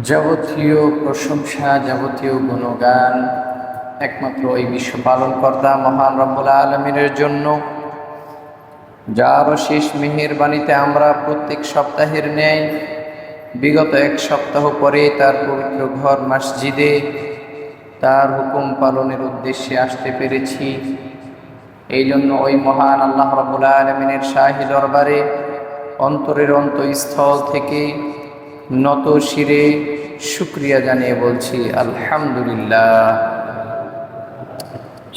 যাবতীয় প্রশংসা, যাবতীয় গুণগান একমাত্র ওই বিশ্ব পালনকর্তা মহান রব্বুল আলামিনের জন্য, যার অশেষ মেহেরবানিতে আমরা প্রত্যেক সপ্তাহের ন্যায় বিগত এক সপ্তাহ পরে তার পবিত্র ঘর মসজিদে তার হুকুম পালনের উদ্দেশ্যে আসতে পেরেছি। এই জন্য ওই মহান আল্লাহ রব্বুল আলামিনের শাহী দরবারে অন্তরের অন্তঃস্থল থেকে নত শিরে শুকরিয়া জানিয়ে বলছি আলহামদুলিল্লাহ।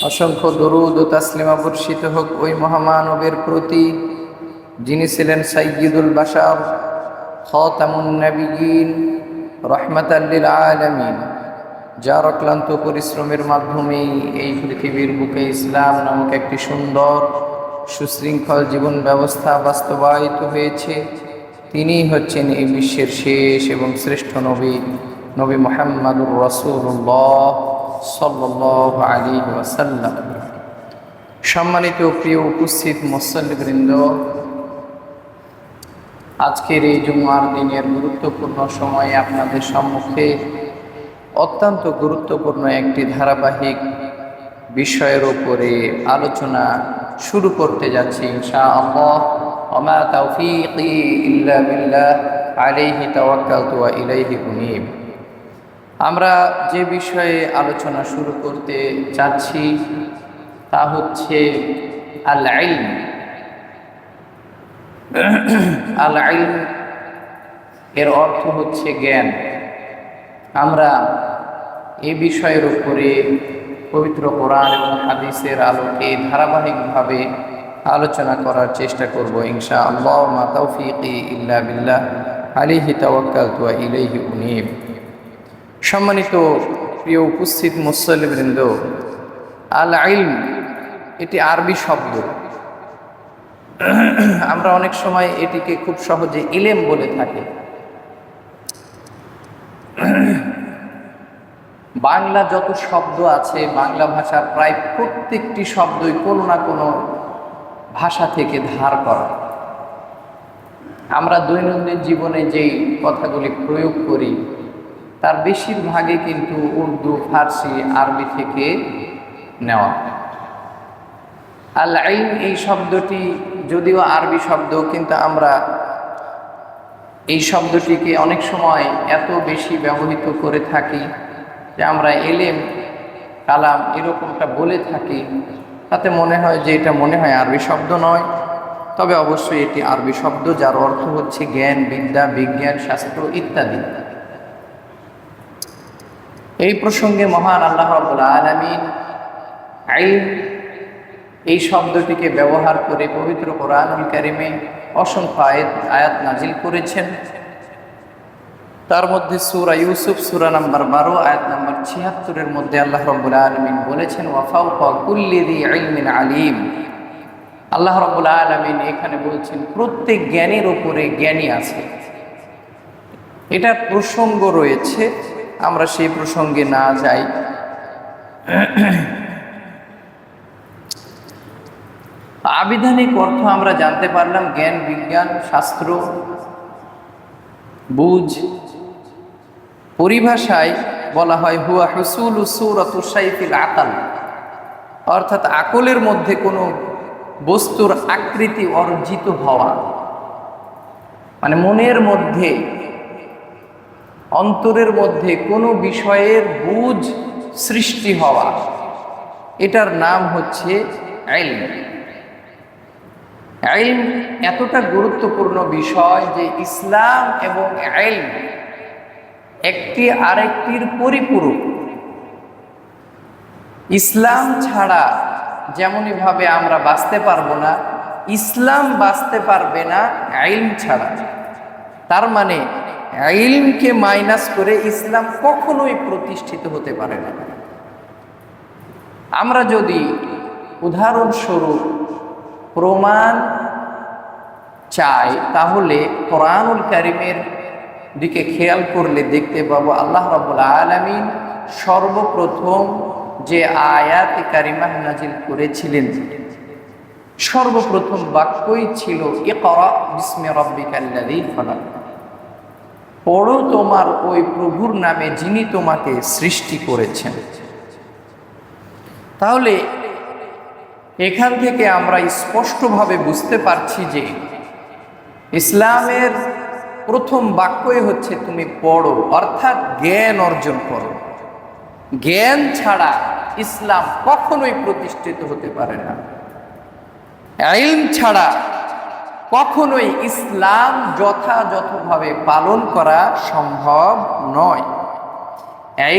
অসংখ্য দরুদ ও তাসলিমা বর্ষিত হোক ওই মহামানবের প্রতি, যিনি ছিলেন সাইয়্যিদুল বাশার, খাতামুন নবিয়্যিন, রাহমাতাল লিল আলামিন, যার অক্লান্ত পরিশ্রমের মাধ্যমেই এই পৃথিবীর বুকে ইসলাম নামক একটি সুন্দর সুশৃঙ্খল জীবন ব্যবস্থা বাস্তবায়িত হয়েছে। তিনি হচ্ছেন এই বিশ্বের শেষ এবং শ্রেষ্ঠ নবী, নবী মুহাম্মদুর রাসূলুল্লাহ সাল্লাল্লাহু আলাইহি ওয়াসাল্লাম। সম্মানিত প্রিয় উপস্থিত মুসল্লিবৃন্দ, আজকের এই জুমার দিনের গুরুত্বপূর্ণ সময়ে আপনাদের সম্মুখে অত্যন্ত গুরুত্বপূর্ণ একটি ধারাবাহিক বিষয়ের উপরে আলোচনা শুরু করতে যাচ্ছি ইনশাআল্লাহ। ওমা তাওফীকি ইল্লা বিল্লাহ, আলাইহি তাওয়াক্কালতু ওয়া ইলাইহি উনীব। আমরা যে বিষয়ে আলোচনা শুরু করতে চাচ্ছি তা হচ্ছে আল ইলম। আল ইলম এর অর্থ হচ্ছে জ্ঞান। আমরা এই বিষয়ের উপরে পবিত্র কোরআন এবং হাদিসের আলোকে ধারাবাহিকভাবে আলোচনা করার চেষ্টা করব ইনশাআল্লাহ। মা তাওফীকি ইল্লা বিল্লাহ, আলাইহি তাওয়াক্কালতু ওয়া ইলাইহি উনীব। সম্মানিত প্রিয় উপস্থিত মুসল্লিবৃন্দ, আল ইলম এটি আরবি শব্দ। আমরা অনেক সময় এটিকে খুব সহজে ইলেম বলে থাকি। বাংলা যত শব্দ আছে, বাংলা ভাষার প্রায় প্রত্যেকটি শব্দই কোনো না কোনো ভাষা থেকে ধার করা। আমরা দৈনন্দিন জীবনে যেই কথাগুলি প্রয়োগ করি তার বেশিরভাগই কিন্তু উর্দু, ফার্সি, আরবি থেকে নেওয়া। আল ইলম এই শব্দটি যদিও আরবি শব্দ, কিন্তু আমরা এই শব্দটিকে অনেক সময় এত বেশি ব্যবহৃত করে থাকি যে আমরা এলেম, কালাম এরকমটা বলে থাকি, তাতে মনে হয় যে এটা মনে হয় আরবি শব্দ নয়। তবে অবশ্যই এটি আরবি শব্দ, যার অর্থ হচ্ছে জ্ঞান, বিদ্যা, বিজ্ঞান, শাস্ত্র ইত্যাদি। এই প্রসঙ্গে মহান আল্লাহ রাব্বুল আলামিন ইলম এই শব্দটিকে ব্যবহার করে পবিত্র কোরআনুল কারীমে অসংখ্য আয়াত নাজিল করেছেন। তার মধ্যে সূরা ইউসুফ সূরা নাম্বার 12 আয়াত নাম্বার 76 মধ্যে আল্লাহ রাব্বুল আলামিন বলেছেন, ওয়া ফাওকা কুল্লি যী ইলমিন আলীম। আল্লাহ রাব্বুল আলামিন এখানে বলছেন প্রত্যেক জ্ঞানের উপরে জ্ঞানী আছে। এটার প্রসঙ্গ রয়েছে, আমরা সেই প্রসঙ্গে না যাই। আবিধানিক অর্থ আমরা জানতে পারলাম জ্ঞান, বিজ্ঞান, শাস্ত্র, বুঝ। পরিভাষায় বলা হয় হুয়া হুসুলু সূরাতু শাইফিল আকল, অর্থাৎ আকলের মধ্যে কোনো বস্তুর আকৃতি অর্জিত হওয়া, মানে মনের মধ্যে, অন্তরের মধ্যে কোনো বিষয়ের বুঝ সৃষ্টি হওয়া, এটার নাম হচ্ছে ইলম। ইলম এতটা গুরুত্বপূর্ণ বিষয় যে ইসলাম এবং ইলম একটি আরেকটির পরিপূরক। ইসলাম ছাড়া যেমনইভাবে আমরা বাঁচতে পারবো না, ইসলাম বাঁচতে পারবে না ইলম ছাড়া। তার মানে ইলমকে মাইনাস করে ইসলাম কখনোই প্রতিষ্ঠিত হতে পারে না। আমরা যদি উদাহরণস্বরূপ প্রমাণ চাই তাহলে কোরআনুল কারীমের দিকে খেয়াল করলে দেখতে পাবো আল্লাহ রাব্বুল আলামিন সর্বপ্রথম যে আয়াতে কারিমা নাজিল করেছিলেন, সর্বপ্রথম বাক্যই ছিল ইকরা বিসমি রাব্বিকাল্লাযী খালাক। পড়ো তোমার ওই প্রভুর নামে যিনি তোমাকে সৃষ্টি করেছেন। তাহলে এখান থেকে আমরা স্পষ্টভাবে বুঝতে পারছি যে ইসলামের প্রথম বাক্যই হচ্ছে তুমি পড়ো, অর্থাৎ জ্ঞান অর্জন করো। জ্ঞান ছাড়া ইসলাম কখনোই প্রতিষ্ঠিত হতে পারে না। ইলম ছাড়া কখনোই ইসলাম যথাযথভাবে পালন করা সম্ভব নয়।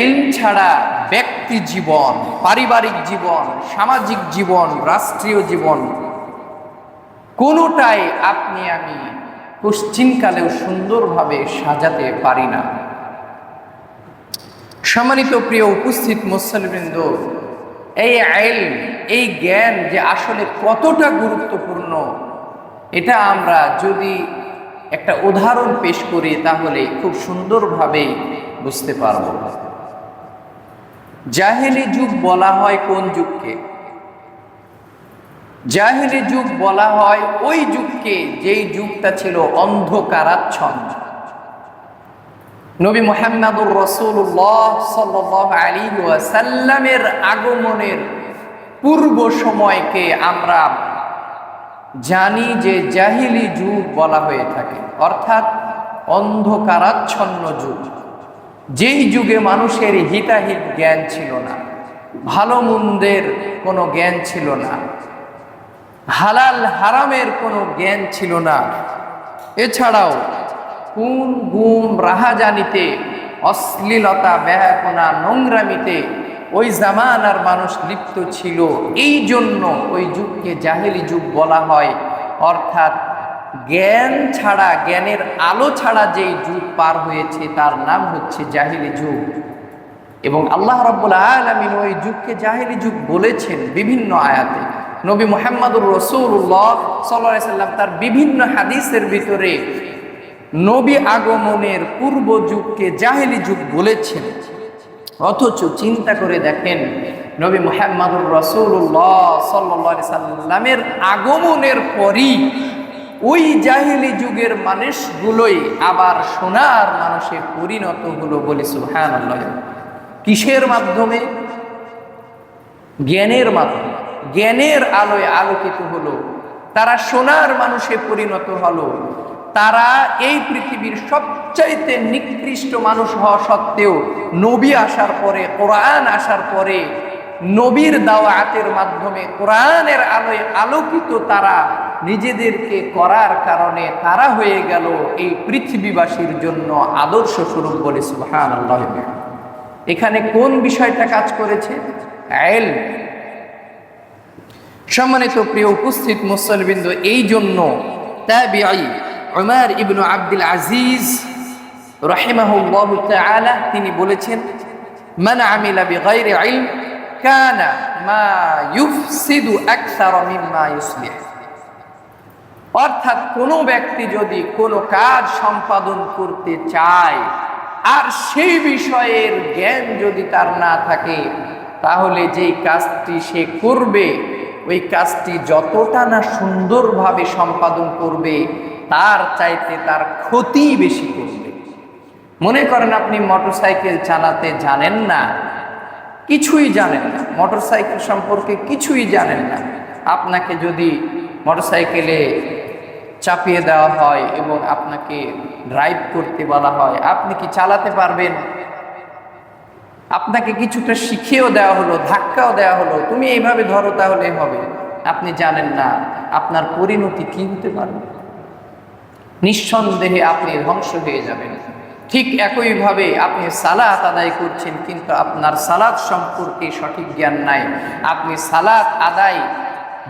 ইলম ছাড়া ব্যক্তি জীবন, পারিবারিক জীবন, সামাজিক জীবন, রাষ্ট্রীয় জীবন কোনোটাই আপনি আমি পশ্চিমকালেও সুন্দরভাবে সাজাতে পারি না। সম্মানিত প্রিয় উপস্থিত মুসলিমবৃন্দ, এই ইলম, এই জ্ঞান যে আসলে কতটা গুরুত্বপূর্ণ এটা আমরা যদি একটা উদাহরণ পেশ করি তাহলে খুব সুন্দরভাবে বুঝতে পারব। জাহেলি যুগ বলা হয় কোন যুগকে? জাহেলি যুগ বলা হয় ওই যুগকে যেই যুগটা ছিল অন্ধকারাচ্ছন্ন। নবী মুহাম্মদুর রাসূলুল্লাহ সাল্লাল্লাহু আলাইহি ওয়াসাল্লামের আগমনের পূর্ব সময়কে আমরা জানি যে জাহিলি যুগ বলা হয়ে থাকে, অর্থাৎ অন্ধকারাচ্ছন্ন যুগ। যেই যুগে মানুষের হিতাহিত জ্ঞান ছিল না, ভালো মন্দের কোনো জ্ঞান ছিল না, হালাল হারামের কোনো জ্ঞান ছিল না। এছাড়াও খুন গুম রাহাজানিতে, অশ্লীলতা বেহায়াপনা নোংরামিতে ওই জামানার মানুষ লিপ্ত ছিল। এই জন্য ওই যুগকে জাহেলি যুগ বলা হয়। অর্থাৎ জ্ঞান ছাড়া, জ্ঞানের আলো ছাড়া যেই যুগ পার হয়েছে তার নাম হচ্ছে জাহেলি যুগ। এবং আল্লাহ রাব্বুল আলামিন ওই যুগকে জাহেলি যুগ বলেছেন বিভিন্ন আয়াতে। নবী মুহাম্মদুর রাসূলুল্লাহ সাল্লাল্লাহু আলাইহি সাল্লাম তার বিভিন্ন হাদিসের ভিতরে নবী আগমনের পূর্ব যুগকে জাহেলি যুগ বলেছেন। অথচ চিন্তা করে দেখেন, নবী মুহাম্মদুর রাসূলুল্লাহ সাল্লাল্লাহু আলাইহি সাল্লামের আগমনের পরই ওই জাহেলি যুগের মানুষগুলোই আবার সোনার মানুষে পরিণত হলো, বলি সুবহানাল্লাহ। কিসের মাধ্যমে? জ্ঞানের মাধ্যমে। জ্ঞানের আলোয় আলোকিত হলো, তারা সোনার মানুষে পরিণত হলো। তারা এই পৃথিবীর সবচাইতে নিকৃষ্ট মানুষ হওয়া সত্ত্বেও নবী আসার পরে, কোরআন আসার পরে, নবীর দাওয়াতের মাধ্যমে কোরআনের আলোয় আলোকিত তারা নিজেদেরকে করার কারণে তারা হয়ে গেল এই পৃথিবীবাসীর জন্য আদর্শ স্বরূপ, বলে সুবহানাল্লাহ। এখানে কোন বিষয়টা কাজ করেছে? ইলম। সম্মানিত প্রিয় উপস্থিত মুসলিমবৃন্দ, এই জন্য তাবিঈ উমর ইবনে আব্দুল আজিজ রাহিমাহুল্লাহু তাআলা তিনি বলেছেন, মান আমিলা বিগাইরি ইলম কানা মা ইউফসিদু আকসার মিম্মা ইউসলিহ। অর্থাৎ কোনো ব্যক্তি যদি কোনো কাজ সম্পাদন করতে চায় আর সেই বিষয়ের জ্ঞান যদি তার না থাকে, তাহলে যেই কাজটি সে করবে ওই কাজটি যতটা না সুন্দরভাবে সম্পাদন করবে তার চাইতে তার ক্ষতি বেশি করবে। মনে করেন আপনি মোটরসাইকেল চালাতে জানেন না, কিছুই জানেন না, মোটরসাইকেল সম্পর্কে কিছুই জানেন না। আপনাকে যদি মোটরসাইকেলে চাপিয়ে দেওয়া হয় এবং আপনাকে ড্রাইভ করতে বলা হয়, আপনি কি চালাতে পারবেন? আপনাকে কিছুটা শিখিয়েও দেওয়া হলো, ধাক্কাও দেওয়া হলো, তুমি এইভাবে ধরো তাহলে হবে, আপনি জানেন না, আপনার পরিণতি কি হতে পারে? নিঃসন্দেহে আপনি ধ্বংস হয়ে যাবেন। ঠিক একইভাবে আপনি সালাত আদায় করছেন কিন্তু আপনার সালাত সম্পর্কে সঠিক জ্ঞান নাই। আপনি সালাত আদায়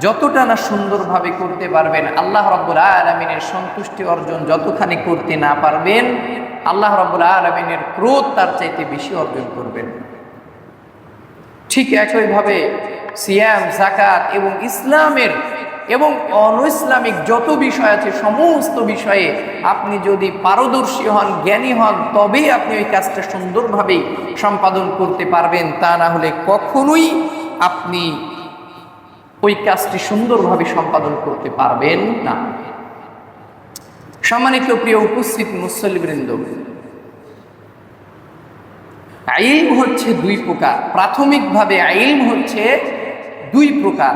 যতটা না সুন্দরভাবে করতে পারবেন, আল্লাহ রাব্বুল আলামিনের সন্তুষ্টি অর্জন যতখানি করতে না পারবেন, আল্লাহ রাব্বুল আলামিনের ক্রোধ তার চাইতে বেশি অর্জন করবেন। ঠিক একইভাবে সিয়াম, যাকাত এবং ইসলামের এবং অনইসলামিক যত বিষয় আছে সমস্ত বিষয়ে আপনি যদি পারদর্শী হন, জ্ঞানী হন, তবেই আপনি ওই কাজটা সুন্দরভাবে সম্পাদন করতে পারবেন। তা না হলে কখনোই আপনি ওই কাজটি সুন্দরভাবে সম্পাদন করতে পারবেন না। সম্মানিত প্রিয় উপস্থিত মুসল্লিবৃন্দ, ইলম হচ্ছে দুই প্রকার। প্রাথমিকভাবে ইলম হচ্ছে দুই প্রকার।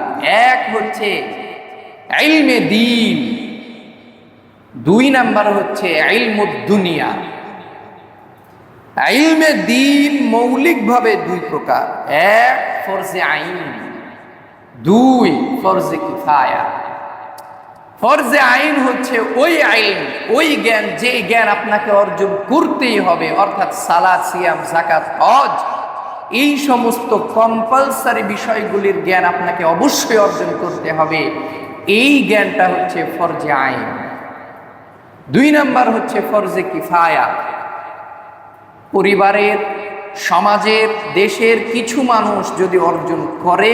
এক হচ্ছে ইলমে দ্বীন, দুই নাম্বার হচ্ছে ইলমুদ দুনিয়া। ইলমে দ্বীন মৌলিকভাবে দুই প্রকার, এক ফরজে আইন, দুই ফরজে কিফায়া। ফরজে আইন হচ্ছে ওই আইন, ওই জ্ঞান, যে জ্ঞান আপনাকে অর্জন করতেই হবে, অর্থাৎ সালাত, সিয়াম, যাকাত, হজ, এই সমস্ত কম্পালসারি বিষয়গুলির জ্ঞান আপনাকে অবশ্যই অর্জন করতে হবে। এই জ্ঞানটা হচ্ছে ফরজে আইন। দুই নাম্বার হচ্ছে ফরজে কিফায়া। পরিবারের, সমাজের, দেশের কিছু মানুষ যদি অর্জন করে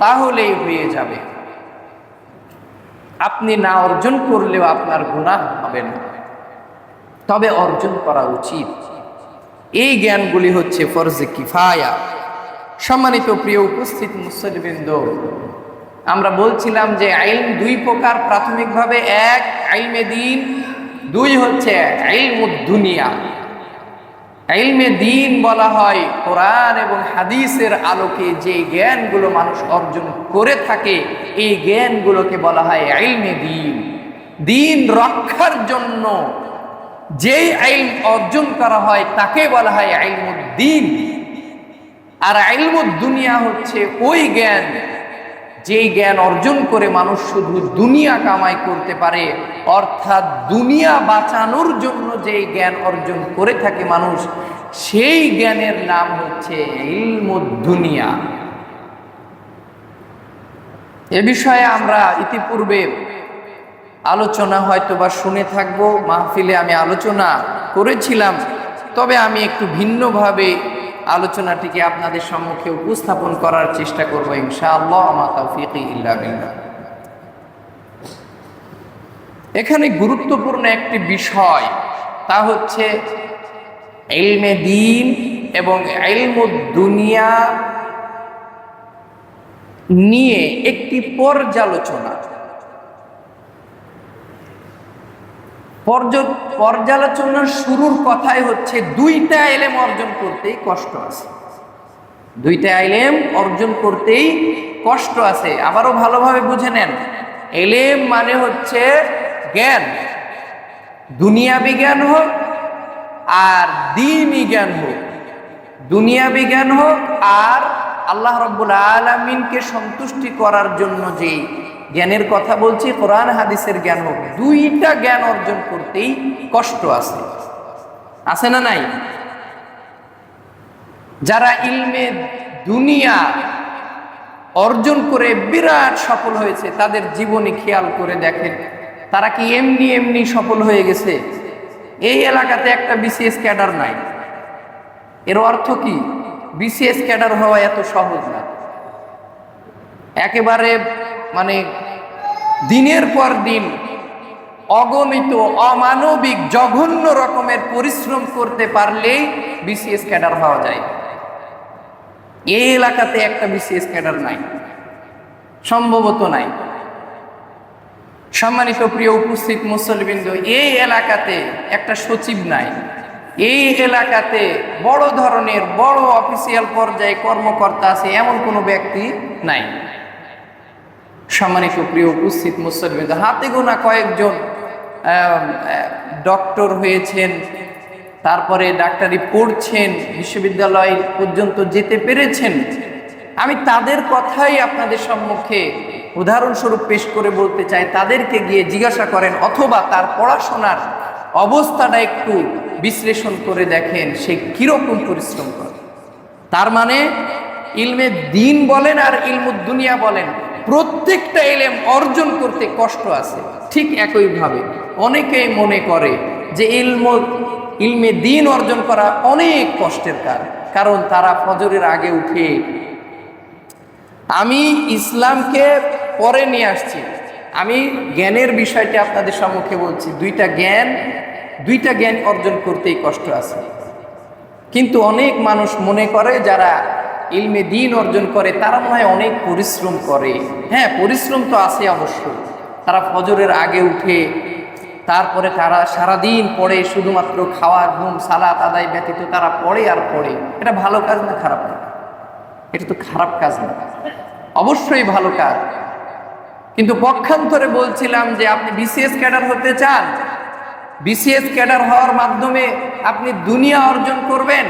তাহলেই হয়ে যাবে। আপনি না অর্জন করলেও আপনার গুনাহ হবে না, তবে অর্জন করা উচিত। এই জ্ঞানগুলি হচ্ছে ফরজে কিফায়া। সম্মানিত প্রিয় উপস্থিত মুসল্লিবৃন্দ, আমরা বলছিলাম যে ইলম দুই প্রকার। প্রাথমিকভাবে এক ইলমে দ্বীন, দুই হচ্ছে ইলমুদ দুনিয়া। ইলমে দ্বীন বলা হয় কোরআন এবং হাদিসের আলোকে যে জ্ঞানগুলো মানুষ অর্জন করে থাকে, এই জ্ঞানগুলোকে বলা হয় ইলমে দ্বীন। দ্বীন রক্ষার জন্য যেই ইলম অর্জন করা হয় তাকে বলা হয় ইলমুদ দ্বীন। আর ইলমুদ দুনিয়া হচ্ছে ওই জ্ঞান, যেই জ্ঞান অর্জন করে মানুষ শুধু দুনিয়া কামাই করতে পারে, অর্থাৎ দুনিয়া বাঁচানোর জন্য যেই জ্ঞান অর্জন করে থাকে মানুষ, সেই জ্ঞানের নাম হচ্ছে ইলমুদ দুনিয়া। এ বিষয়ে আমরা ইতিপূর্বে আলোচনা হয়তোবা শুনে থাকবো, মাহফিলে আমি আলোচনা করেছিলাম, তবে আমি একটু ভিন্নভাবে আলোচনাটিকে আপনাদের সম্মুখে উপস্থাপন করার চেষ্টা করব ইনশাআল্লাহ। আমা তাওফীকি ইল্লা বিল্লাহ। এখানে গুরুত্বপূর্ণ একটি বিষয়, তা হচ্ছে ইলমে দ্বীন এবং ইলমুদ দুনিয়া নিয়ে একটি পর্যালোচনা। পর্যালোচনার শুরুর কথাই হচ্ছে দুইটা ইলম অর্জন করতেই কষ্ট আছে। দুইটা ইলম অর্জন করতেই কষ্ট আছে। আবারও ভালোভাবে বুঝে নেন, ইলম মানে হচ্ছে জ্ঞান, দুনিয়াবি জ্ঞান হোক আর দ্বীনি জ্ঞান হোক। দুনিয়াবি জ্ঞান হোক আর আল্লাহ রাব্বুল আলামিনকে সন্তুষ্টি করার জন্য যে জ্ঞানের কথা বলছি, কোরআন হাদিসের জ্ঞান হোক, দুইটা জ্ঞান অর্জন করতেই কষ্ট আছে। আছে না নাই? যারা ইলমে দুনিয়া অর্জন করে বিরাট সফল হয়েছে, তাদের জীবনী খেয়াল করে দেখেন, তারা কি এমনি এমনি সফল হয়ে গেছে? এই এলাকাতে একটা বিসিএস ক্যাডার নাই। এর অর্থ কি? বিসিএস ক্যাডার হওয়া এত সহজ না। একেবারে মানে দিনের পর দিন অগণিত অমানবিক জঘন্য রকমের পরিশ্রম করতে পারলেই বিসিএস ক্যাডার হওয়া যায়। এই এলাকাতে একটা বিসিএস ক্যাডার নাই, সম্ভবত নাই। সম্মানিত প্রিয় উপস্থিত মুসল্লিবৃন্দ, এই এলাকাতে একটা সচিব নাই। এই এলাকাতে বড় ধরনের বড় অফিসিয়াল পর্যায়ে কর্মকর্তা আছে এমন কোনো ব্যক্তি নাই। সম্মানিত প্রিয় উপস্থিত মুসল্লিবৃন্দ, হাতে গোনা কয়েকজন ডক্টর হয়েছেন, তারপরে ডাক্তারি পড়ছেন, বিশ্ববিদ্যালয় পর্যন্ত যেতে পেরেছেন। আমি তাদের কথাই আপনাদের সম্মুখে উদাহরণস্বরূপ পেশ করে বলতে চাই। তাদেরকে গিয়ে জিজ্ঞাসা করেন, অথবা তার পড়াশোনার অবস্থাটা একটু বিশ্লেষণ করে দেখেন সে কিরকম পরিশ্রম করে। তার মানে ইলমে দ্বীন বলেন আর ইলমুদ দুনিয়া বলেন, প্রত্যেকটা ইলম অর্জন করতে কষ্ট আছে। ঠিক একইভাবে অনেকেই মনে করে যে ইলমে দ্বীন অর্জন করা অনেক কষ্টের কারণ তারা ফজরের আগে উঠে, আমি ইসলামকে পরে নিয়ে আসছি, আমি জ্ঞানের বিষয়টি আপনাদের সম্মুখে বলছি। দুইটা জ্ঞান অর্জন করতেই কষ্ট আছে। কিন্তু অনেক মানুষ মনে করে যারা ইলমে দ্বীন অর্জন করে তারা মনে হয় অনেক পরিশ্রম করে। হ্যাঁ, পরিশ্রম তো আছে অবশ্যই। তারা ফজরের আগে উঠে তারপরে তারা সারাদিন পড়ে, শুধুমাত্র খাওয়া, ঘুম, সালাত আদায় ব্যতীত তারা পড়ে আর পড়ে। এটা ভালো কাজ না খারাপ কাজ? এটা তো খারাপ কাজ না, অবশ্যই ভালো কাজ। কিন্তু পক্ষান্তরে বলছিলাম যে আপনি বিসিএস ক্যাডার হতে চান, বিসিএস ক্যাডার হওয়ার মাধ্যমে আপনি দুনিয়া অর্জন করবেন।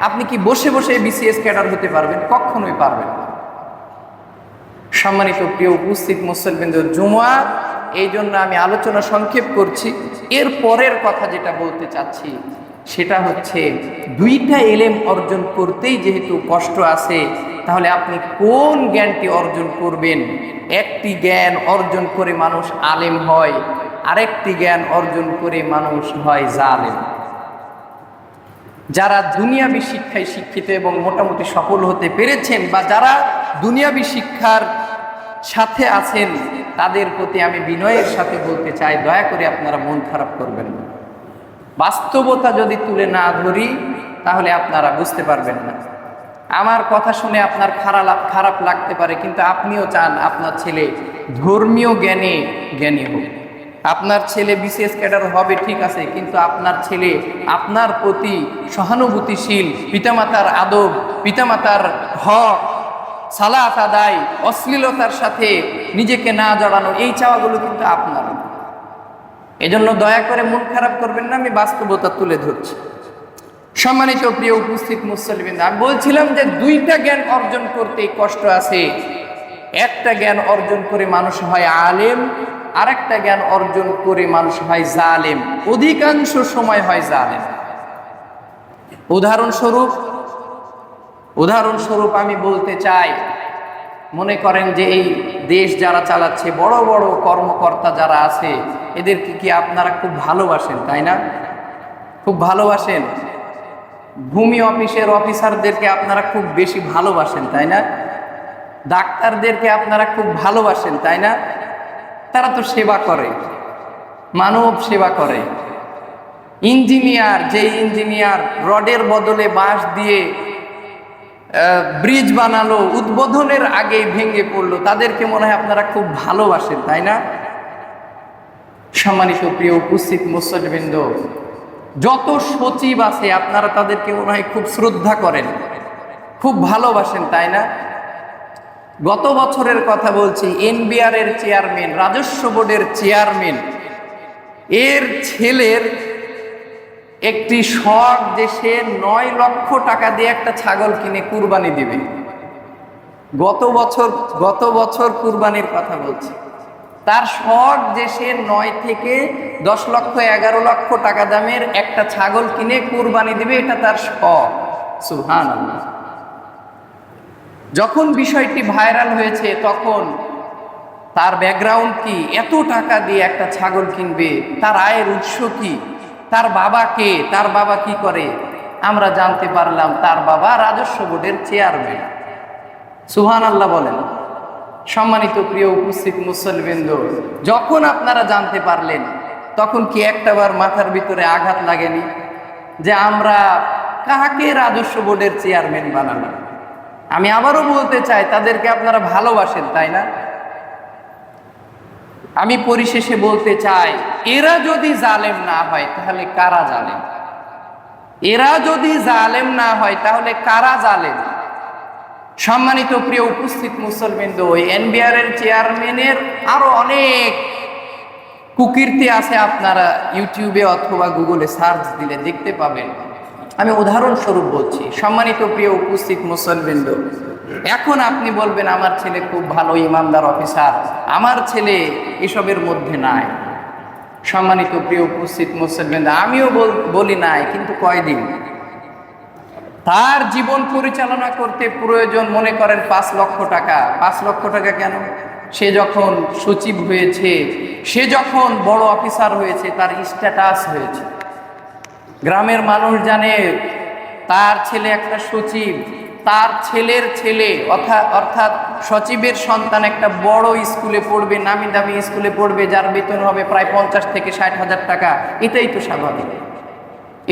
আপনি কি বসে বসে বিসিএস ক্যাডার হতে পারবেন? কখনোই পারবেন না। সম্মানিত প্রিয় উপস্থিত মুসলমান, জুমা, এই জন্য আমি আলোচনা সংক্ষেপ করছি। এর পরের কথা যেটা বলতে চাচ্ছি সেটা হচ্ছে, দুইটা এলেম অর্জন করতেই যেহেতু কষ্ট আছে, তাহলে আপনি কোন জ্ঞানটি অর্জন করবেন? একটি জ্ঞান অর্জন করে মানুষ আলেম হয়, আরেকটি জ্ঞান অর্জন করে মানুষ হয় জালেম। যারা দুনিয়াবী শিক্ষায় শিক্ষিত এবং মোটামুটি সফল হতে পেরেছেন, বা যারা দুনিয়াবী শিক্ষার সাথে আছেন, তাদের প্রতি আমি বিনয়ের সাথে বলতে চাই, দয়া করে আপনারা মন খারাপ করবেন না। বাস্তবতা যদি তুলে না ধরি তাহলে আপনারা বুঝতে পারবেন না। আমার কথা শুনে আপনার খারাপ লাগতে পারে, কিন্তু আপনিও চান আপনার ছেলে ধর্মীয় জ্ঞানে জ্ঞানী হোক। আপনার ছেলে বিসিএস ক্যাডার হবে, ঠিক আছে, কিন্তু আপনার ছেলে আপনার প্রতি সহানুভূতিশীল, পিতামাতার আদব, পিতামাতার হক, সালাত আদায়, অশ্লীলতার সাথে নিজেকে না জড়ানো, এই চাওয়াগুলো কিন্তু আপনার। এজন্য দয়া করে মন খারাপ করবেন না, আমি বাস্তবতা তুলে ধরছি। সম্মানিত প্রিয় উপস্থিত মুসলিম, আমি বলছিলাম যে দুইটা জ্ঞান অর্জন করতে কষ্ট আছে। একটা জ্ঞান অর্জন করে মানুষ হয় আলেম, আরেকটা জ্ঞান অর্জন করে মানুষ হয় জালেম। অধিকাংশ সময় হয় জালেম। উদাহরণস্বরূপ আমি বলতে চাই, মনে করেন যে এই দেশ যারা চালাচ্ছে, বড় বড় কর্মকর্তা যারা আছে, এদেরকে কি আপনারা খুব ভালোবাসেন, তাই না? খুব ভালোবাসেন। ভূমি অফিসের অফিসারদেরকে আপনারা খুব বেশি ভালোবাসেন, তাই না? ডাক্তারদেরকে আপনারা খুব ভালোবাসেন, তাই না? তারা তো সেবা করে, মানব সেবা করে। ইঞ্জিনিয়ার রডের বদলে বাঁশ দিয়ে ব্রিজ বানালো, উদ্বোধনের আগেই ভেঙে পড়লো, তাদেরকে মনে হয় আপনারা খুব ভালোবাসেন, তাই না? সম্মানিত প্রিয় উপস্থিত মুসলিমবৃন্দ, যত সচিব আছে আপনারা তাদেরকে মনে হয় খুব শ্রদ্ধা করেন, খুব ভালোবাসেন, তাই না? গত বছরের কথা বলছি, এনবিআর এর চেয়ারম্যান, রাজস্ব বোর্ডের চেয়ারম্যান, এর ছেলের একটি শখ যে সে 9 লক্ষ টাকা দিয়ে একটা ছাগল কিনে কুরবানি দিবে। গত বছর কুরবানির কথা বলছি। তার শখ যে সে 9 থেকে 10 লক্ষ 11 লক্ষ টাকা দামের একটা ছাগল কিনে কুরবানি দিবে, এটা তার শখ। সুবহানাল্লাহ। যখন বিষয়টি ভাইরাল হয়েছে তখন তার ব্যাকগ্রাউন্ড কি? এত টাকা দিয়ে একটা ছাগল কিনবে, তার আয়ের উৎস কি, তার বাবা কে, তার বাবা কি করে? আমরা জানতে পারলাম তার বাবা রাজস্ব বোর্ডের চেয়ারম্যান। সুবহানাল্লাহ বলেন। সম্মানিত প্রিয় উপস্থিত মুসলিমবৃন্দ, যখন আপনারা জানতে পারলেন তখন কি একটাবার মাথার ভিতরে আঘাত লাগেনি যে আমরা কাকে রাজস্ব বোর্ডের চেয়ারম্যান বানালাম? আমি আবারও বলতে চাই, তাদেরকে আপনারা ভালোবাসেন, তাই না? আমি পরিশেষে বলতে চাই, এরা যদি জালেম না হয় তাহলে কারা জালেম? এরা যদি জালেম না হয় তাহলে কারা জালেম? সম্মানিত প্রিয় উপস্থিত মুসলমান, ওই এনবিআর এর চেয়ারম্যানের আরো অনেক কুকীর্তি আছে, আপনারা ইউটিউবে অথবা গুগলে সার্চ দিলে দেখতে পাবেন। আমি উদাহরণস্বরূপ বলছি। সম্মানিত প্রিয় উপস্থিত মুসলমান, এখন আপনি বলবেন আমার ছেলে খুব ভালো ইমানদার অফিসার, আমার ছেলে এসবের মধ্যে নাই। সম্মানিত প্রিয় উপস্থিত মুসলমান, আমিও বলি নাই, কিন্তু কয়দিন তার জীবন পরিচালনা করতে প্রয়োজন মনে করেন 5 লক্ষ টাকা। 5 লক্ষ টাকা কেন? সে যখন সচিব হয়েছে, সে যখন বড় অফিসার হয়েছে, তার স্ট্যাটাস হয়েছে, গ্রামের মানুষ জানে তার ছেলে একটা সচিব, তার ছেলের ছেলে অর্থাৎ সচিবের সন্তান একটা বড় স্কুলে পড়বে, নামি দামি স্কুলে পড়বে, যার বেতন হবে প্রায় 50 থেকে 60 হাজার টাকা। এটাই তো স্বাভাবিক,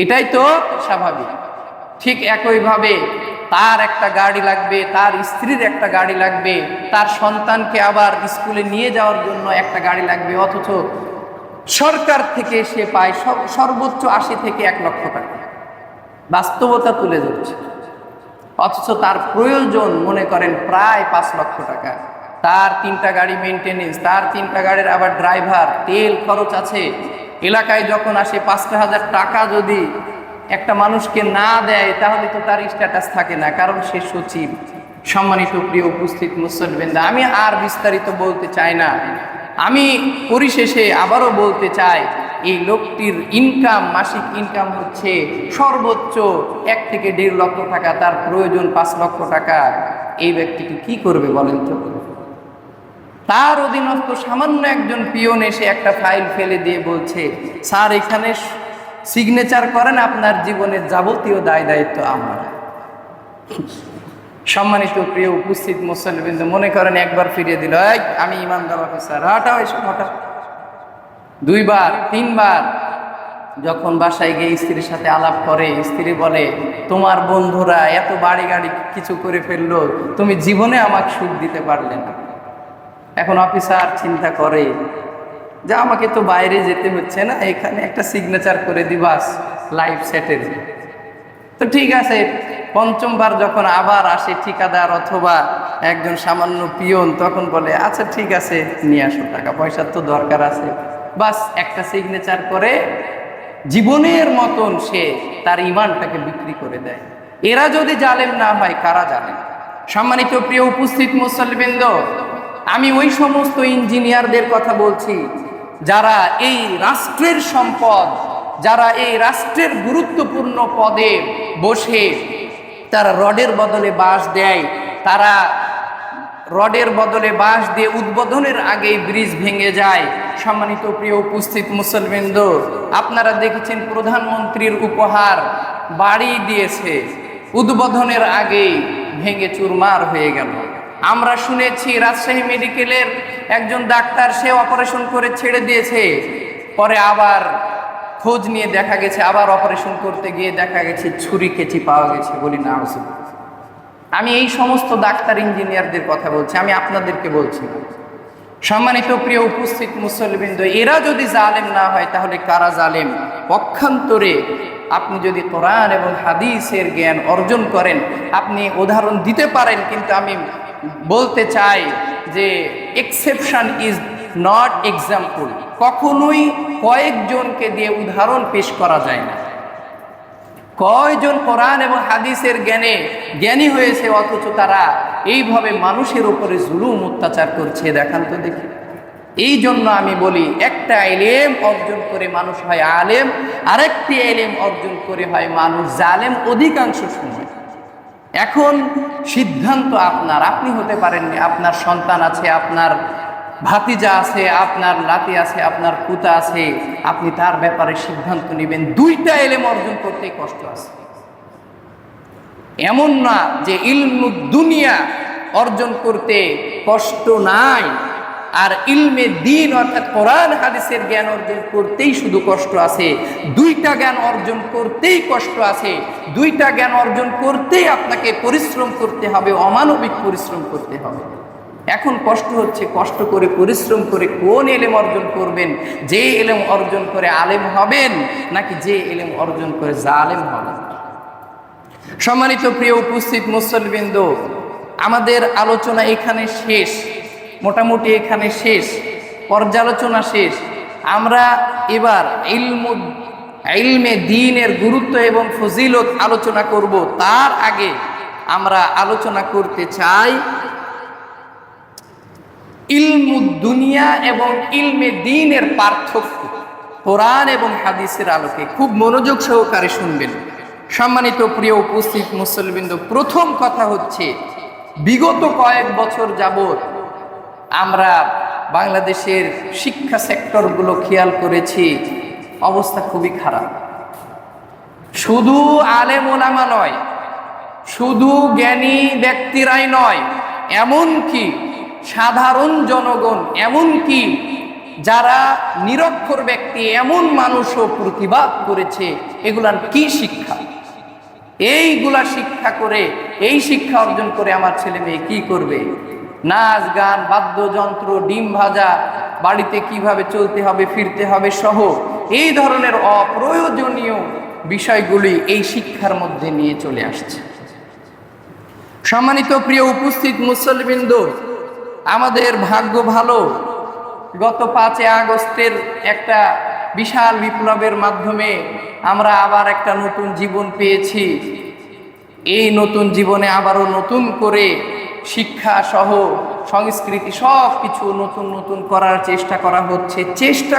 এটাই তো স্বাভাবিক। ঠিক একইভাবে তার একটা গাড়ি লাগবে, তার স্ত্রীর একটা গাড়ি লাগবে, তার সন্তানকে আবার স্কুলে নিয়ে যাওয়ার জন্য একটা গাড়ি লাগবে, অথচ সরকার থেকে সে পায় সর্বোচ্চ ৮০ থেকে ১ লক্ষ টাকা। বাস্তবতা তুলে ধরছে। অথচ তার প্রয়োজন মনে করেন প্রায় ৫ লক্ষ টাকা। তার ৩টা গাড়ি মেনটেনেন্স, তার ৩টা গাড়ির আবার ড্রাইভার, তেল খরচ আছে। এলাকায় যখন আসে ৫,০০০ টাকা যদি একটা মানুষকে না দেয় তাহলে তো তার স্ট্যাটাস থাকে না, কারণ সে সচিব। সম্মানিত প্রিয় উপস্থিত মুসল্লিবৃন্দ, আমি আর বিস্তারিত বলতে চাই না। আমি পরিশেষে আবারও বলতে চাই, এই লোকটির ইনকাম, মাসিক ইনকাম হচ্ছে সর্বোচ্চ ১ থেকে ১.৫ লক্ষ টাকা, তার প্রয়োজন ৫ লক্ষ টাকা। এই ব্যক্তিটি কি করবে বলেন তো? তার অধীনস্থ সামান্য একজন পিয়ন এসে একটা ফাইল ফেলে দিয়ে বলছে, স্যার এখানে সিগনেচার করেন, আপনার জীবনের যাবতীয় দায় দায়িত্ব আমার। সম্মানিত প্রিয় উপস্থিত মুসল্লিবৃন্দ, মনে করেন একবার ফিরিয়ে দিল, আমি ইমানদার অফিসার, হঠাৎ এসব হঠাৎ ২ বার ৩ বার যখন বাসায় গিয়ে স্ত্রীর সাথে আলাপ করে, স্ত্রী বলে, তোমার বন্ধুরা এত বাড়ি গাড়ি কিছু করে ফেললো, তুমি জীবনে আমাকে সুখ দিতে পারলে না। এখন অফিসার চিন্তা করে যে আমাকে তো বাইরে যেতে হচ্ছে না, এখানে একটা সিগনেচার করে দিবাস, লাইফ সেটেল। তো ঠিক আছে, ৫ম বার যখন আবার আসে ঠিকাদার অথবা একজন সামান্য পিয়ন, তখন বলে আচ্ছা ঠিক আছে নিয়ে আসো, টাকা পয়সার তো দরকার আছে। বাস একটা সিগনেচার করে জীবনের মতন সে তার ইমানটাকে বিক্রি করে দেয়। এরা যদি জালেম না হয়, কারা জালেম? সম্মানিত প্রিয় উপস্থিত মুসল্লিবৃন্দ, আমি ওই সমস্ত ইঞ্জিনিয়ারদের কথা বলছি যারা এই রাষ্ট্রের সম্পদ, যারা এই রাষ্ট্রের গুরুত্বপূর্ণ পদে বসে তারা রডের বদলে বাঁশ দেয়, তারা রডের বদলে বাঁশ দিয়ে উদ্বোধনের আগেই ব্রিজ ভেঙে যায়। সম্মানিত প্রিয় উপস্থিত মুসল্লিবৃন্দ, আপনারা দেখেছেন প্রধানমন্ত্রীর উপহার বাড়ি দিয়েছে, উদ্বোধনের আগেই ভেঙে চুরমার হয়ে গেল। আমরা শুনেছি রাজশাহী মেডিকেলের একজন ডাক্তার, সে অপারেশন করে ছেড়ে দিয়েছে, পরে আবার খোঁজ নিয়ে দেখা গেছে, আবার অপারেশন করতে গিয়ে দেখা গেছে ছুরি কেচি পাওয়া গেছে। বলি না, আমি এই সমস্ত ডাক্তার ইঞ্জিনিয়ারদের কথা বলছি, আমি আপনাদেরকে বলছি। সম্মানিত প্রিয় উপস্থিত মুসল্লিবৃন্দ, এরা যদি জালেম না হয় তাহলে কারা জালেম? পক্ষান্তরে আপনি যদি কোরআন এবং হাদিসের জ্ঞান অর্জন করেন, আপনি উদাহরণ দিতে পারেন, কিন্তু আমি বলতে চাই যে এক্সেপশন ইজ নট এক্সাম্পল। কখনোই কয়েকজনকে দিয়ে উদাহরণ পেশ করা যায় না। কয়জন কোরআন এবং হাদিসের জ্ঞানে জ্ঞানী হয়েছে, অথচ তারা এইভাবে মানুষের উপরে জুলুম অত্যাচার করছে? দেখান তো দেখি। এই জন্য আমি বলি, একটা ইলম অর্জন করে মানুষ হয় আলেম, আরেকটি ইলম অর্জন করে হয় মানুষ জালেম অধিকাংশ সময়। এখন সিদ্ধান্ত আপনার। আপনি হতে পারেননি, আপনার সন্তান আছে, আপনার ভাতিজা আছে, আপনার নাতি আছে, আপনার পুতা আছে, আপনি তার ব্যাপারে সিদ্ধান্ত নেবেন। 2টা ইলম অর্জন করতেই কষ্ট আছে। এমন না যে ইলমুদ দুনিয়া অর্জন করতে কষ্ট নাই, আর ইলমে দ্বীন অর্থাৎ কোরআন হাদিসের জ্ঞান অর্জন করতেই শুধু কষ্ট আছে। 2টা জ্ঞান অর্জন করতেই কষ্ট আছে। 2টা জ্ঞান অর্জন করতেই আপনাকে পরিশ্রম করতে হবে, অমানবিক পরিশ্রম করতে হবে। এখন কষ্ট হচ্ছে, কষ্ট করে পরিশ্রম করে কোন ইলম অর্জন করবেন? যে ইলম অর্জন করে আলেম হবেন, নাকি যে ইলম অর্জন করে জালেম হবেন? সম্মানিত প্রিয় উপস্থিত মুসল্লিবৃন্দ, আমাদের আলোচনা এখানে শেষ, মোটামুটি এখানে শেষ, পর্যালোচনা শেষ। আমরা এবার ইলমে দ্বীনের গুরুত্ব এবং ফজিলত আলোচনা করব। তার আগে আমরা আলোচনা করতে চাই ইলমুদ দুনিয়া এবং ইলমে দ্বীনের পার্থক্য কোরআন এবং হাদিসের আলোকে। খুব মনোযোগ সহকারে শুনবেন। সম্মানিত প্রিয় উপস্থিত মুসল্লিবৃন্দ, প্রথম কথা হচ্ছে, বিগত কয়েক বছর যাবৎ আমরা বাংলাদেশের শিক্ষা সেক্টরগুলো খেয়াল করেছি, অবস্থা খুবই খারাপ। শুধু আলেম ওলামা নয়, শুধু জ্ঞানী ব্যক্তিরাই নয়, এমনকি সাধারণ জনগণ, এমনকি যারা নিরক্ষর ব্যক্তি, এমন মানুষও প্রতিবাদ করেছে। এগুলার কি শিক্ষা? এইগুলা শিক্ষা করে, এই শিক্ষা অর্জন করে আমার ছেলে মেয়ে কি করবে? নাচ গান, বাদ্যযন্ত্র, ডিম ভাজা, বাড়িতে কিভাবে চলতে হবে ফিরতে হবে সহ এই ধরনের অপ্রয়োজনীয় বিষয়গুলি এই শিক্ষার মধ্যে নিয়ে চলে আসছে। সম্মানিত প্রিয় উপস্থিত মুসল্লিবৃন্দ, আমাদের ভাগ্য ভালো, গত 5 আগস্টের একটা বিশাল বিপ্লবের মাধ্যমে আমরা আবার একটা নতুন জীবন পেয়েছি। এই নতুন জীবনে আবারও নতুন করে শিক্ষা সহ সংস্কৃতি সব কিছু নতুন নতুন করার চেষ্টা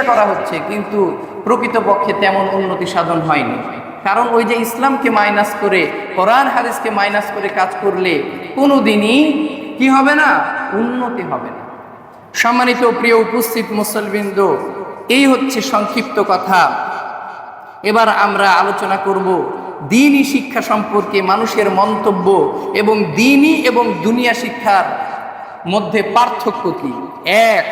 করা হচ্ছে, কিন্তু প্রকৃতপক্ষে তেমন উন্নতি সাধন হয়নি। কারণ ওই যে ইসলামকে মাইনাস করে, কোরআন হাদিসকে মাইনাস করে কাজ করলে কোনোদিনই কি হবে না, উন্নতি হবে না। সম্মানিত প্রিয় উপস্থিত মুসলবৃন্দ, এই হচ্ছে সংক্ষিপ্ত কথা। এবার আমরা আলোচনা করব দ্বীনি শিক্ষা সম্পর্কে মানুষের মন্তব্য এবং দ্বীনি এবং দুনিয়া শিক্ষার মধ্যে পার্থক্য কি। এক,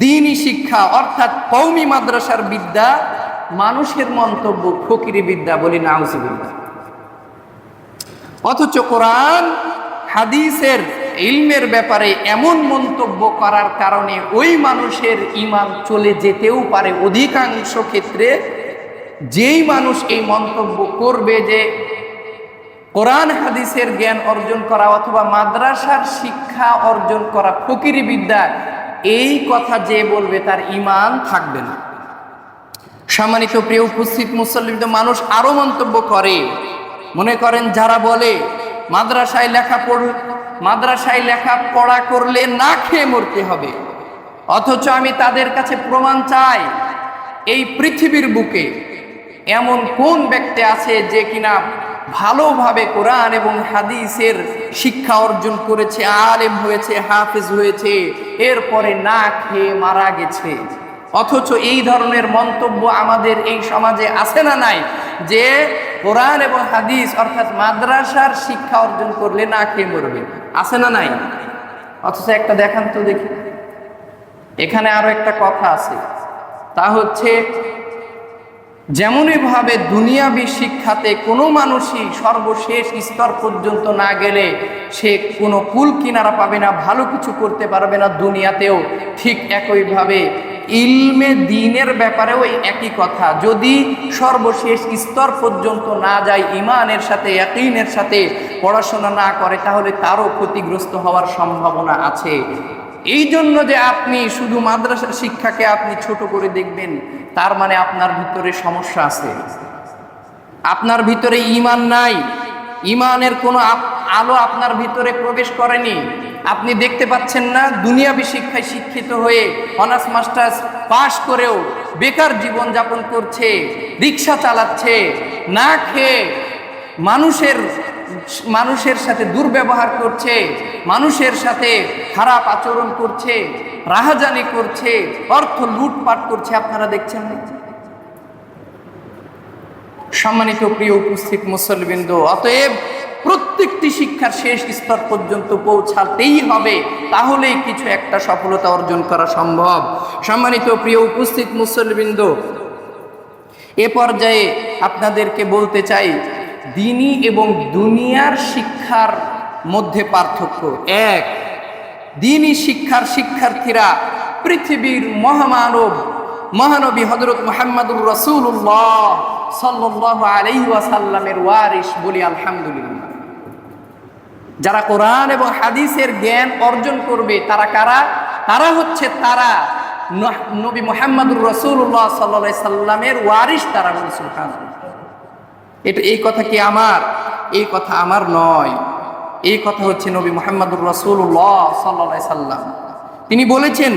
দ্বীনি শিক্ষা অর্থাৎ কওমি মাদ্রাসার বিদ্যা মানুষের মন্তব্য ফকিরি বিদ্যা, বলি নাউজুবিল্লাহ। অথচ কোরআন হাদিসের ইলমের ব্যাপারে এমন মন্তব্য করার কারণে ওই মানুষের ঈমান চলে যেতেও পারে। অধিকাংশ ক্ষেত্রে যেই মানুষ এই মন্তব্য করবে যে কোরআন হাদিসের জ্ঞান অর্জন করা অথবা মাদ্রাসার শিক্ষা অর্জন করা ফকিরি বিদ্যা, এই কথা যে বলবে তার ঈমান থাকবে না। সম্মানিত প্রিয় উপস্থিত মুসল্লিম, মানুষ আরো মন্তব্য করে, মনে করেন যারা বলে মাদ্রাসায় লেখাপড়া করলে না খেয়ে মরতে হবে, অথচ আমি তাদের কাছে প্রমাণ চাই এই পৃথিবীর বুকে এমন কোন ব্যক্তি আছে যে কিনা ভালোভাবে কোরআন এবং হাদিসের শিক্ষা অর্জন করেছে, আলেম হয়েছে, হাফেজ হয়েছে, এরপরে না খেয়ে মারা গেছে। অথচ এই ধরনের মন্তব্য আমাদের এই সমাজে আছে না নাই, যে কোরআন এবং হাদিস অর্থাৎ মাদ্রাসার শিক্ষা অর্জন করলে না খেয়ে মরবে, আছে না নাই? অথচ একটা দেখান তো দেখি। এখানে আরো একটা কথা আছে, তা হচ্ছে যেমনই ভাবে দুনিয়াবি শিক্ষাতে কোনো মানুষই সর্বশেষ স্তর পর্যন্ত না গেলে সে কোনো কুল কিনারা পাবে না, ভালো কিছু করতে পারবে না দুনিয়াতেও, ঠিক একইভাবে ইলমে দ্বীনের ব্যাপারেও এই একই কথা। যদি সর্বশেষ স্তর পর্যন্ত না যায়, ঈমানের সাথে ইয়াকিনের সাথে পড়াশোনা না করে, তাহলে তারও ক্ষতিগ্রস্ত হওয়ার সম্ভাবনা আছে। এই জন্য যে আপনি শুধু মাদ্রাসার শিক্ষাকে আপনি ছোট করে দেখবেন, তার মানে আপনার ভিতরে সমস্যা আছে, আপনার ভিতরে ঈমান নাই, ঈমানের কোনো আলো আপনার ভিতরে প্রবেশ করেনি। আপনি দেখতে পাচ্ছেন না, দুনিয়াবি শিক্ষায় শিক্ষিত হয়ে অনার্স মাস্টার্স পাশ করেও বেকার জীবন যাপন করছে, রিক্সা চালাচ্ছে, না খেয়ে মানুষের সাথে দুর্ব্যবহার করছে, মানুষের সাথে খারাপ আচরণ করছে, রাহাজানি করছে, অর্থ লুটপাট করছে। আপনারা দেখছেন না? সম্মানিত প্রিয় উপস্থিত মুসল্লিবৃন্দ, অতএব প্রত্যেকটি শিক্ষার শেষ স্তর পর্যন্ত পৌঁছাতেই হবে, তাহলেই কিছু একটা সফলতা অর্জন করা সম্ভব। সম্মানিত প্রিয় উপস্থিত মুসল্লিবৃন্দ, এ পর্যায়ে আপনাদেরকে বলতে চাই দ্বীনি এবং দুনিয়ার শিক্ষার মধ্যে পার্থক্য। এক, দ্বীনি শিক্ষার শিক্ষার্থীরা পৃথিবীর মহানবী হযরত মুহাম্মদুর রাসূলুল্লাহ সাল্লাল্লাহু আলাইহি ওয়াসাল্লামের ওয়ারিস, বলি আলহামদুলিল্লাহ। যারা কোরআন এবং হাদিসের জ্ঞান অর্জন করবে তারা কারা? তারা হচ্ছে নবী মুহাম্মদুর রাসূলুল্লাহ সাল্লাল্লাহু আলাইহি সাল্লামের ওয়ারিস, তারা। সুবহানাল্লাহ। এই কথা কি আমার? এই কথা আমার নয়, এই কথা হচ্ছে নবী মুহাম্মদুর রাসূলুল্লাহ সাল্লাল্লাহু আলাইহি সাল্লাম। তিনি বলেছেন,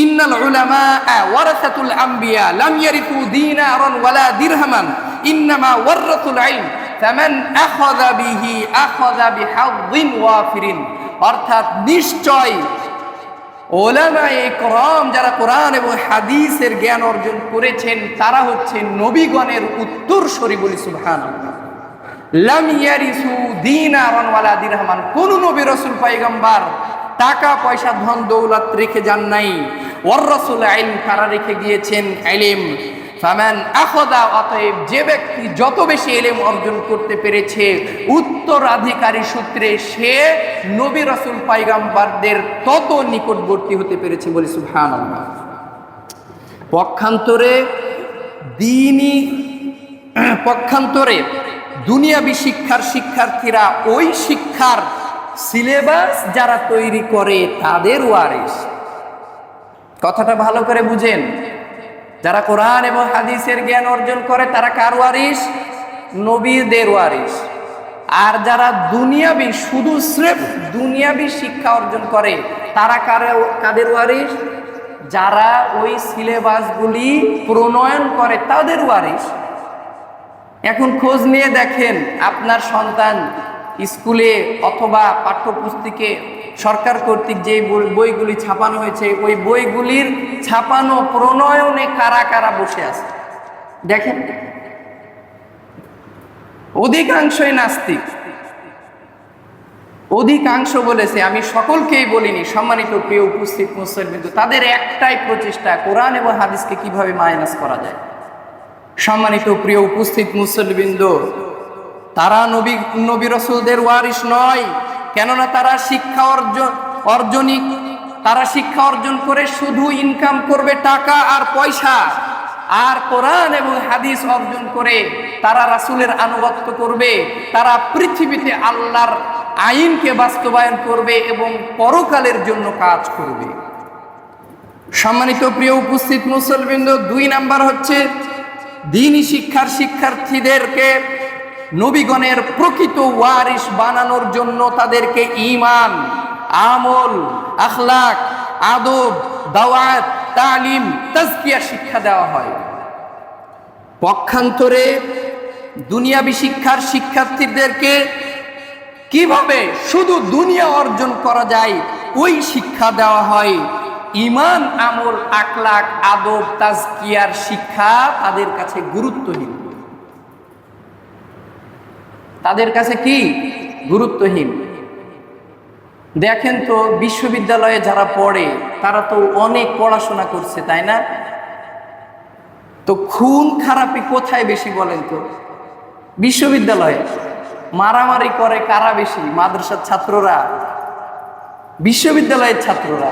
ইন্নাল উলামা ওয়ারাসাতুল আম্বিয়া লাম ইয়ারিথু দীনারান ওয়ালা দিরহামান ইন্নামা ওয়ারাতুল ইলম ফামান আখাযা বিহি আখাযা বিহায্যিন ওয়াফিরিন। অর্থাৎ নিশ্চয় উলামায়ে কেরাম যারা কোরআন এবং হাদিসের জ্ঞান অর্জন করেছেন তারা হচ্ছে নবীগণের উত্তরসূরি, বলি সুবহানাল্লাহ। লাম ইয়ারিসু দীনারান ওয়ালা দিরহামান, কোন নবী রাসূল পয়গম্বর টাকা পয়সা ধন দৌলত রেখে যান নাই। ওয়ারাসুল ইলম, তারা রেখে গিয়েছেন ইলম। ফামান আখাযা, অতএব যে ব্যক্তি যত বেশি ইলম অর্জন করতে পেরেছে উত্তরাধিকারী সূত্রে, সে নবী রাসূল পয়গম্বরদের তত নিকটবর্তী হতে পেরেছে। বলি সুবহানাল্লাহ। পক্ষান্তরে দুনিয়াবি শিক্ষার শিক্ষার্থীরা ওই শিক্ষার সিলেবাস যারা তৈরি করে তাদের ওয়ারিস। কথাটা ভালো করে বুঝেন। যারা কোরআন এবং হাদিসের জ্ঞান অর্জন করে তারা কার ওয়ারিস? নবীদের ওয়ারিস। আর যারা দুনিয়াবি, শুধু স্রেফ দুনিয়াবি শিক্ষা অর্জন করে তারা কাদের ওয়ারিস? যারা ওই সিলেবাসগুলি প্রণয়ন করে তাদের ওয়ারিস। এখন খোঁজ নিয়ে দেখেন, আপনার সন্তান স্কুলে অথবা পাঠ্যপুস্তকে সরকার কর্তৃক যে বইগুলি ছাপানো হয়েছে, ওই বইগুলির ছাপানো প্রণয়নে কারা কারা বসে আছে দেখেন। অধিকাংশই নাস্তিক, অধিকাংশ বলেছে, আমি সকলকেই বলিনি, সম্মানিত প্রিয় উপস্থিত মুসলিম, তাদের একটাই প্রচেষ্টা কোরআন এবং হাদিসকে কিভাবে মাইনাস করা যায়। সম্মানিত প্রিয় উপস্থিত মুসলিমবৃন্দ, তারা নবী রাসূলদের ওয়ারিস নয়, কেননা তারা শিক্ষা অর্জন করে শুধু ইনকাম করবে টাকা আর পয়সা, আর কোরআন এবং হাদিস অর্জন করে তারা রাসূলের আনুগত্য করবে, তারা পৃথিবীতে আল্লাহর আইনকে বাস্তবায়ন করবে এবং পরকালের জন্য কাজ করবে। সম্মানিত প্রিয় উপস্থিত মুসলিমবৃন্দ, 2 নাম্বার হচ্ছে দ্বীনি শিক্ষার শিক্ষার্থীদেরকে নবীগণের প্রকৃত ওয়ারিস বানানোর জন্য তাদেরকে ঈমান, আমল, আখলাক, আদব, দাওয়াত, তালিম, তাজকিয়া শিক্ষা দেওয়া হয়। পক্ষান্তরে দুনিয়াবি শিক্ষার শিক্ষার্থীদেরকে কিভাবে শুধু দুনিয়া অর্জন করা যায় ওই শিক্ষা দেওয়া হয়। ঈমান, আমল, আখলাক, আদব, তাজকিয়ার শিক্ষা তাদের কাছে গুরুত্বহীন। তাদের কাছে কি গুরুত্বহীন? দেখেন তো, বিশ্ববিদ্যালয়ে যারা পড়ে তারা তো অনেক পড়াশোনা করছে, তাই না? তো খুন খারাপি কোথায় বেশি বলেন তো? বিশ্ববিদ্যালয়ে। মারামারি করে কারা বেশি? মাদ্রাসার ছাত্ররা, বিশ্ববিদ্যালয়ের ছাত্ররা।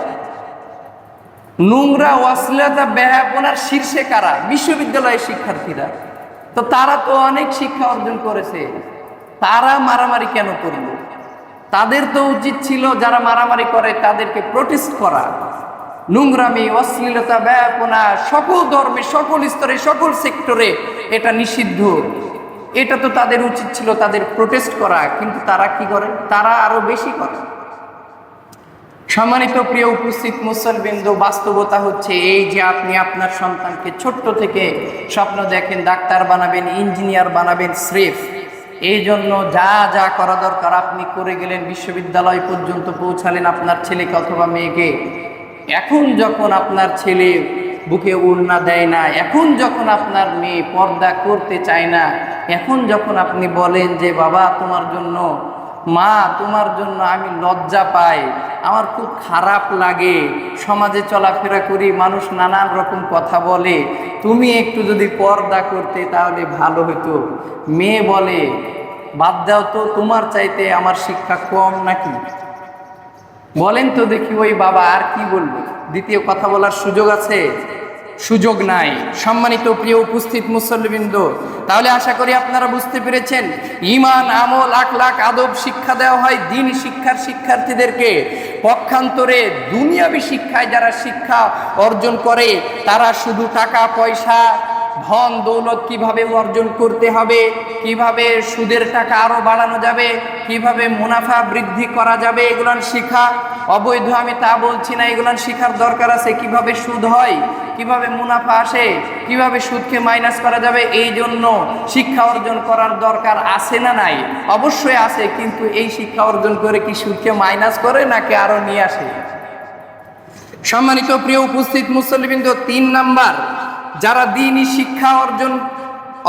নোংরা, অশ্লীলতা, বেহায়াপনার শীর্ষে কারা? বিশ্ববিদ্যালয়ের শিক্ষার্থীরা। তো তারা তো অনেক শিক্ষা অর্জন করেছে, তারা মারামারি কেন করল? তাদের তো উচিত ছিল যারা মারামারি করে তাদেরকে প্রোটেস্ট করা। নোংরামি, অশ্লীলতা, বেহায়াপনা সকল ধর্মে, সকল স্তরে, সকল সেক্টরে এটা নিষিদ্ধ। এটা তো তাদের উচিত ছিল তাদের প্রোটেস্ট করা, কিন্তু তারা কি করে? তারা আরো বেশি করে। সম্মানিত প্রিয় উপস্থিত মুসলিমবৃন্দ, বাস্তবতা হচ্ছে এই যে আপনি আপনার সন্তানকে ছোট্ট থেকে স্বপ্ন দেখেন ডাক্তার বানাবেন, ইঞ্জিনিয়ার বানাবেন, স্রেফ এই জন্য যা যা করা দরকার আপনি করে গেলেন, বিশ্ববিদ্যালয় পর্যন্ত পৌঁছালেন আপনার ছেলেকে অথবা মেয়েকে। এখন যখন আপনার ছেলে বুকে ওড়না দেয় না, এখন যখন আপনার মেয়ে পর্দা করতে চায় না, এখন যখন আপনি বলেন যে বাবা তোমার জন্য, মা তোমার জন্য আমি লজ্জা পাই, আমার খুব খারাপ লাগে, সমাজে চলাফেরা করি মানুষ নানান রকম কথা বলে, তুমি একটু যদি পর্দা করতে তাহলে ভালো হতো। মেয়ে বলে বাদ দাও তো, তোমার চাইতে আমার শিক্ষা কম নাকি? বলেন তো দেখি ওই বাবা আর কি বলবো? দ্বিতীয় কথা বলার সুযোগ আছে? সুযোগ নাই। সম্মানিত প্রিয় উপস্থিত মুসল্লিবৃন্দ, তাহলে আশা করি আপনারা বুঝতে পেরেছেন, ঈমান, আমল, আখলাক, আদব শিক্ষা দেওয়া হয় দ্বীন শিক্ষার শিক্ষার্থীদেরকে। পক্ষান্তরে দুনিয়াবি শিক্ষায় যারা শিক্ষা অর্জন করে তারা শুধু টাকা পয়সা, ধন দৌলত কিভাবে অর্জন করতে হবে, কিভাবে সুদের টাকা আরো বাড়ানো যাবে, কিভাবে মুনাফা বৃদ্ধি করা যাবে, এগুলান শিখা। অবৈধ আমি তা বলছি না, এগুলান শিখার দরকার আছে। কিভাবে সুদ হয়, কিভাবে মুনাফা আসে, কিভাবে সুদকে মাইনাস করা যাবে, এই জন্য শিক্ষা অর্জন করার দরকার আছে না নাই? অবশ্যই আছে। কিন্তু এই শিক্ষা অর্জন করে কি সুদকে মাইনাস করে নাকি আরো নিয়ে আসে? সম্মানিত প্রিয় উপস্থিত মুসল্লিবৃন্দ, 3 নাম্বার, যারা দ্বীনি শিক্ষা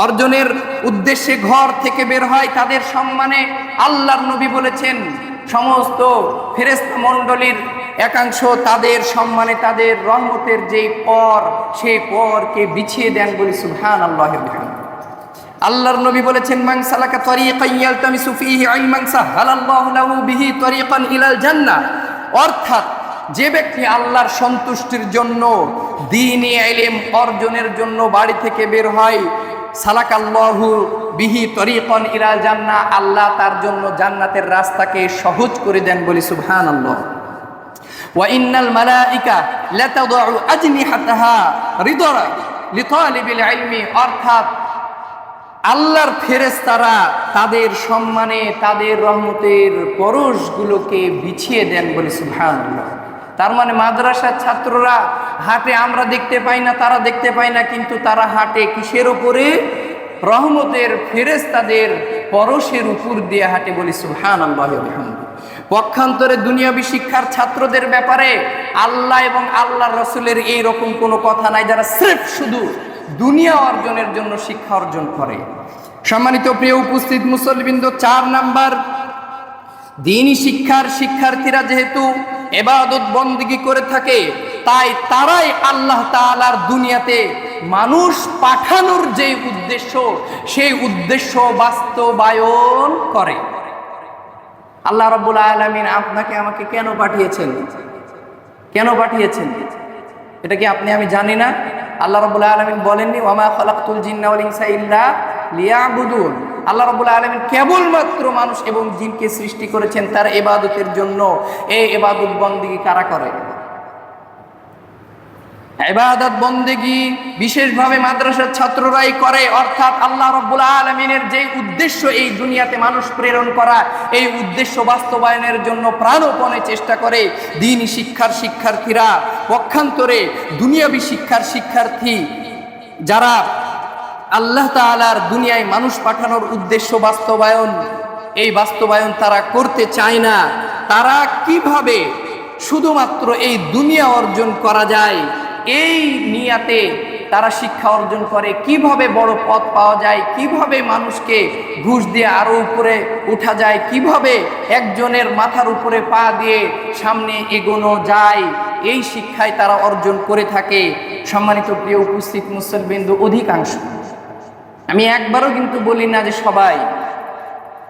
অর্জনের উদ্দেশ্যে ঘর থেকে বের হয় তাদের সম্মানে আল্লাহর নবী বলেছেন সমস্ত ফেরেশতা মণ্ডলীর একাংশ তাদের সম্মানে তাদের রহমতের যে পর সেই পরকে বিছিয়ে দেন, বলি সুবহানাল্লাহ। আল্লাহর নবী বলেছেন, মান সালাকা তরিকান ইয়ালতামিসু ফীহি ইলমান সাহালাল্লাহু লাহু বিহি তরিকান ইলাল জান্নাহ। অর্থাৎ যে ব্যক্তি আল্লাহর সন্তুষ্টির জন্য দ্বীনি ইলম অর্জনের জন্য বাড়ি থেকে বের হয়, সালাকাল্লাহু বিহি তরিকান ইলাল জান্নাহ, আল্লাহ তার জন্য জান্নাতের রাস্তাকে সহজ করে দেন, বলি সুবহানাল্লাহ। ওয়া ইন্নাল মালাইকা লাতাদউ আজনিহাতাহা রিদা লিতালিবিল ইলমি। অর্থাৎ আল্লাহর ফেরেশতারা তাদের সম্মানে তাদের রহমতের পরশগুলোকে বিছিয়ে দেন, বলে সুবহানাল্লাহ। তার মানে মাদ্রাসার ছাত্ররা হাঁটে, আমরা দেখতে পাই না, তারা দেখতে পায় না, কিন্তু তারা হাঁটে কিসের উপরে? রহমতের ফেরেশতাদের পরশের উপর দিয়ে হাঁটে, বলি সুবহানাল্লাহ। পক্ষান্তরে দুনিয়াবী শিক্ষার ছাত্রদের ব্যাপারে আল্লাহ এবং আল্লাহর রাসূলের এই রকম কোনো কথা নাই, যারা সির্ফ শুধু দুনিয়া অর্জনের জন্য শিক্ষা অর্জন করে। সম্মানিত প্রিয় উপস্থিত মুসল্লিবৃন্দ, 4 নাম্বার, দ্বীনি শিক্ষার শিক্ষার্থীরা যেহেতু ইবাদত বন্দেগী করে থাকে, তাই তারাই আল্লাহ তাআলার দুনিয়াতে মানুষ পাঠানোর যে উদ্দেশ্য, সেই উদ্দেশ্য বাস্তবায়ন করে। আল্লাহ রাব্বুল আলামিন আপনাকে আমাকে কেন পাঠিয়েছেন? কেন পাঠিয়েছেন? এটা কি আপনি আমি জানি না? আল্লাহ রাব্বুল আলামিন বলেননি ওয়ামা খালাকতুল জিন্না ওয়াল ইনসা ইল্লা লিয়াবুদুন। আল্লাহ রাব্বুল আলামিন কেবলমাত্র মানুষ এবং জিনকে সৃষ্টি করেছেন তার ইবাদতের জন্য। এই ইবাদত বন্দেগী কারা করে? ইবাদত বন্দেগী বিশেষভাবে মাদ্রাসার ছাত্ররাই করে। অর্থাৎ আল্লাহ রাব্বুল আলামিনের যে উদ্দেশ্য এই দুনিয়াতে মানুষ প্রেরণ করা, এই উদ্দেশ্য বাস্তবায়নের জন্য প্রাণপণে চেষ্টা করে দ্বীনি শিক্ষার শিক্ষার্থীরা। পক্ষান্তরে দুনিয়াবী শিক্ষার শিক্ষার্থী যারা আল্লাহ তাআলার দুনিয়ায় মানুষ পাঠানোর উদ্দেশ্য বাস্তবায়ন, এই বাস্তবায়ন তারা করতে চায় না। তারা কিভাবে শুধুমাত্র এই দুনিয়া অর্জন করা যায়, এই নিয়াতে তারা শিক্ষা অর্জন করে। কিভাবে বড় পদ পাওয়া যায়, কিভাবে মানুষকে ঘুষ দিয়ে আরো উপরে উঠা যায়, কিভাবে একজনের মাথার উপরে পা দিয়ে সামনে এগোনো যায়, এই শিক্ষায় তারা অর্জন করে থাকে। সম্মানিত প্রিয় উপস্থিত মুসল্লিবৃন্দ, অধিকাংশ, আমি একবারও কিন্তু বলি না যে সবাই,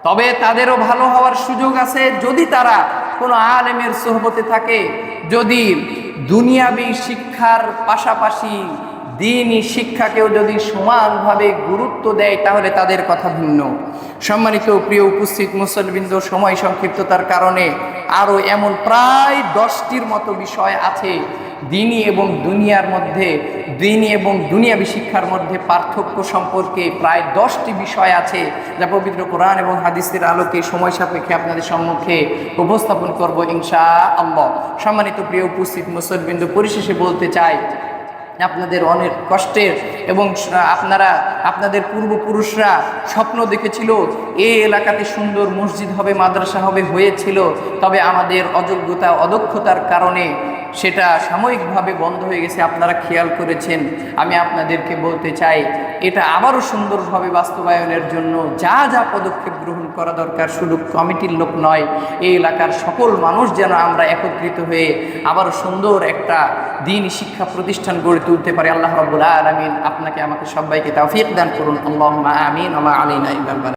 তবে তাদেরও ভালো হওয়ার সুযোগ আছে যদি তারা কোনো আলেমের সোহবতে থাকে, যদি দুনিয়াবী শিক্ষার পাশাপাশি দ্বীনি শিক্ষাকেও যদি সমানভাবে গুরুত্ব দেয়, তাহলে তাদের কথা ভিন্ন। সম্মানিত প্রিয় উপস্থিত মুসল্লিবৃন্দ, সময় সংক্ষিপ্ততার কারণে আরও এমন প্রায় 10টির মতো বিষয় আছে দ্বীনি এবং দুনিয়ার মধ্যে, দ্বীনি এবং দুনিয়াবী শিক্ষার মধ্যে পার্থক্য সম্পর্কে প্রায় 10টি বিষয় আছে, যা পবিত্র কোরআন এবং হাদিসের আলোকে সময় সাপেক্ষে আপনাদের সম্মুখে উপস্থাপন করব ইনশাআল্লাহ। সম্মানিত প্রিয় উপস্থিত মুসল্লিবৃন্দ, পরিশেষে বলতে চাই, আপনাদের অনেক কষ্টের এবং আপনাদের পূর্বপুরুষরা স্বপ্ন দেখেছিল এই এলাকাতে সুন্দর মসজিদ হবে, মাদ্রাসা হবে, হয়েছিল। তবে আমাদের অযোগ্যতা অদক্ষতার কারণে সেটা সাময়িকভাবে বন্ধ হয়ে গেছে, আপনারা খেয়াল করেছেন। আমি আপনাদেরকে বলতে চাই, এটা আবারও সুন্দরভাবে বাস্তবায়নের জন্য যা যা পদক্ষেপ গ্রহণ করা দরকার, শুধু কমিটির লোক নয়, এই এলাকার সকল মানুষ যেন আমরা একত্রিত হয়ে আবারও সুন্দর একটা দ্বীনি শিক্ষা প্রতিষ্ঠান গড়ে তুলতে পারি। আল্লাহ রাব্বুল আলামিন আপনাকে আমাকে সবাইকে তৌফিক দান করুন। আল্লাহুম্মা আমিন। ওয়া মা আলাইনা ইল্লাল বালাগ।